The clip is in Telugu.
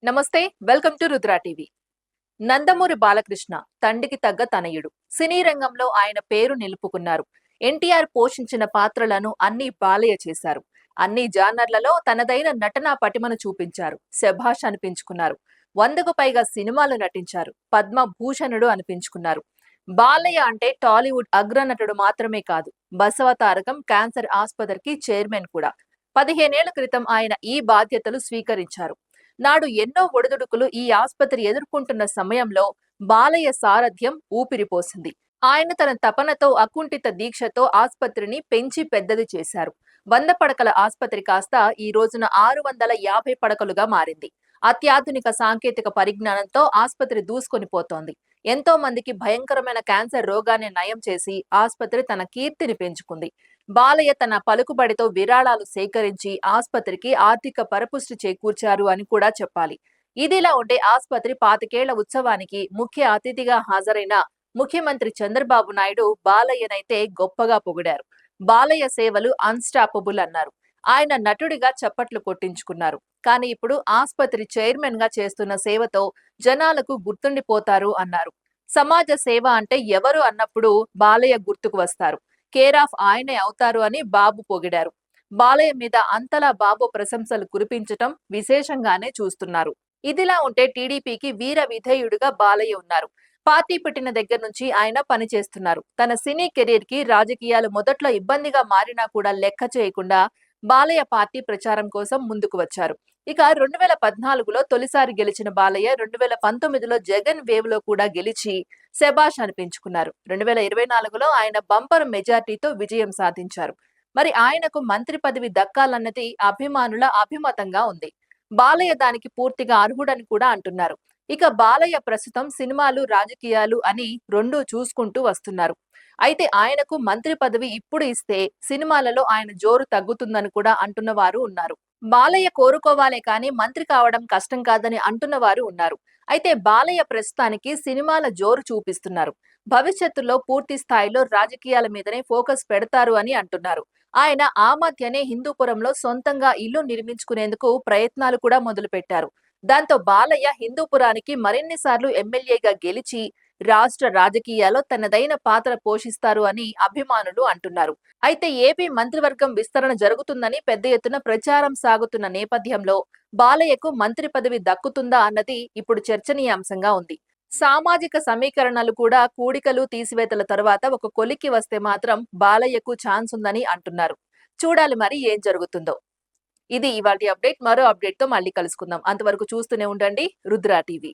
నమస్తే, welcome to Rudra TV. Nandamuri Balakrishna తండ్రికి తగ్గ తనయుడు. సినీ రంగంలో ఆయన పేరు నిలుపుకున్నారు. ఎన్టీఆర్ పోషించిన పాత్రలను అన్ని బాలయ్య చేశారు. అన్ని జానర్లలో తనదైన నటనా పటిమను చూపించారు. శభాష్ అనిపించుకున్నారు. 100కు పైగా సినిమాలు నటించారు. పద్మభూషణుడు అనిపించుకున్నారు. బాలయ్య అంటే టాలీవుడ్ అగ్రనటుడు మాత్రమే కాదు, బసవతారకం క్యాన్సర్ ఆస్పత్రికి చైర్మన్ కూడా. 15 ఏళ్ల క్రితం ఆయన ఈ బాధ్యతలు స్వీకరించారు. నాడు ఎన్నో ఒడిదుడుకులు ఈ ఆస్పత్రి ఎదుర్కొంటున్న సమయంలో బాలయ్య సారథ్యం ఊపిరిపోసింది. ఆయన తన తపనతో, అకుంఠిత దీక్షతో ఆస్పత్రిని పెంచి పెద్దది చేశారు. 100 పడకల ఆస్పత్రి కాస్త ఈ రోజున 650 పడకలుగా మారింది. అత్యాధునిక సాంకేతిక పరిజ్ఞానంతో ఆస్పత్రి దూసుకొని పోతోంది. ఎంతో మందికి భయంకరమైన క్యాన్సర్ రోగాన్ని నయం చేసి ఆస్పత్రి తన కీర్తిని పెంచుకుంది. బాలయ్య తన పలుకుబడితో విరాళాలు సేకరించి ఆస్పత్రికి ఆర్థిక పరపుష్టి చేకూర్చారు అని కూడా చెప్పాలి. ఇదిలా ఉంటే ఆస్పత్రి 25 ఉత్సవానికి ముఖ్య అతిథిగా హాజరైన ముఖ్యమంత్రి చంద్రబాబు నాయుడు బాలయ్యనైతే గొప్పగా పొగిడారు. బాలయ్య సేవలు అన్స్టాపబుల్ అన్నారు. ఆయన నటుడిగా చప్పట్లు కొట్టించుకున్నారు. కానీ ఇప్పుడు ఆస్పత్రి చైర్మన్ గా చేస్తున్న సేవతో జనాలకు గుర్తుండిపోతారు అన్నారు. సమాజ సేవ అంటే ఎవరు అన్నప్పుడు బాలయ్య గుర్తుకు వస్తారు. కేర్ ఆఫ్ ఆయనే అవుతారు అని బాబు పొగిడారు. బాలయ్య మీద అంతలా బాబు ప్రశంసలు కురిపించటం విశేషంగానే చూస్తున్నారు. ఇదిలా ఉంటే టీడీపీకి వీర విధేయుడిగా బాలయ్య ఉన్నారు. పార్టీ పెట్టిన దగ్గర నుంచి ఆయన పనిచేస్తున్నారు. తన సినీ కెరీర్ కి రాజకీయాలు మొదట్లో ఇబ్బందిగా మారినా కూడా లెక్క చేయకుండా బాలయ్య పార్టీ ప్రచారం కోసం ముందుకు వచ్చారు. ఇక 2014లో తొలిసారి గెలిచిన బాలయ్య 2019లో జగన్ వేవ్ లో కూడా గెలిచి శభాష్ అనిపించుకున్నారు. 2024లో ఆయన బంపర్ మెజార్టీతో విజయం సాధించారు. మరి ఆయనకు మంత్రి పదవి దక్కాలన్నది అభిమానుల అభిమతంగా ఉంది. బాలయ్య దానికి పూర్తిగా అర్హుడని కూడా అంటున్నారు. ఇక బాలయ్య ప్రస్తుతం సినిమాలు, రాజకీయాలు అని రెండూ చూసుకుంటూ వస్తున్నారు. అయితే ఆయనకు మంత్రి పదవి ఇప్పుడు ఇస్తే సినిమాలలో ఆయన జోరు తగ్గుతుందని కూడా అంటున్న వారు ఉన్నారు. బాలయ్య కోరుకోవాలే కానీ మంత్రి కావడం కష్టం కాదని అంటున్న వారు ఉన్నారు. అయితే బాలయ్య ప్రస్తుతానికి సినిమాల జోరు చూపిస్తున్నారు. భవిష్యత్తులో పూర్తి స్థాయిలో రాజకీయాల మీదనే ఫోకస్ పెడతారు అని అంటున్నారు. ఆయన ఆ మధ్యనే హిందూపురంలో సొంతంగా ఇల్లు నిర్మించుకునేందుకు ప్రయత్నాలు కూడా మొదలుపెట్టారు. దాంతో బాలయ్య హిందూపురానికి మరిన్ని సార్లు ఎమ్మెల్యేగా గెలిచి రాష్ట్ర రాజకీయాల్లో తనదైన పాత్ర పోషిస్తారు అని అభిమానులు అంటున్నారు. అయితే ఏపీ మంత్రివర్గం విస్తరణ జరుగుతుందని పెద్ద ఎత్తున ప్రచారం సాగుతున్న నేపథ్యంలో బాలయ్యకు మంత్రి పదవి దక్కుతుందా అన్నది ఇప్పుడు చర్చనీయాంశంగా ఉంది. సామాజిక సమీకరణలు కూడా కూడికలు తీసివేతల తర్వాత ఒక కొలిక్కి వస్తే మాత్రం బాలయ్యకు ఛాన్స్ ఉందని అంటున్నారు. చూడాలి మరి ఏం జరుగుతుందో. ఇది ఇవాల్టి అప్డేట్. మరో అప్డేట్ తో మళ్ళీ కలుసుకుందాం. అంతవరకు చూస్తూనే ఉండండి రుద్రా టీవీ.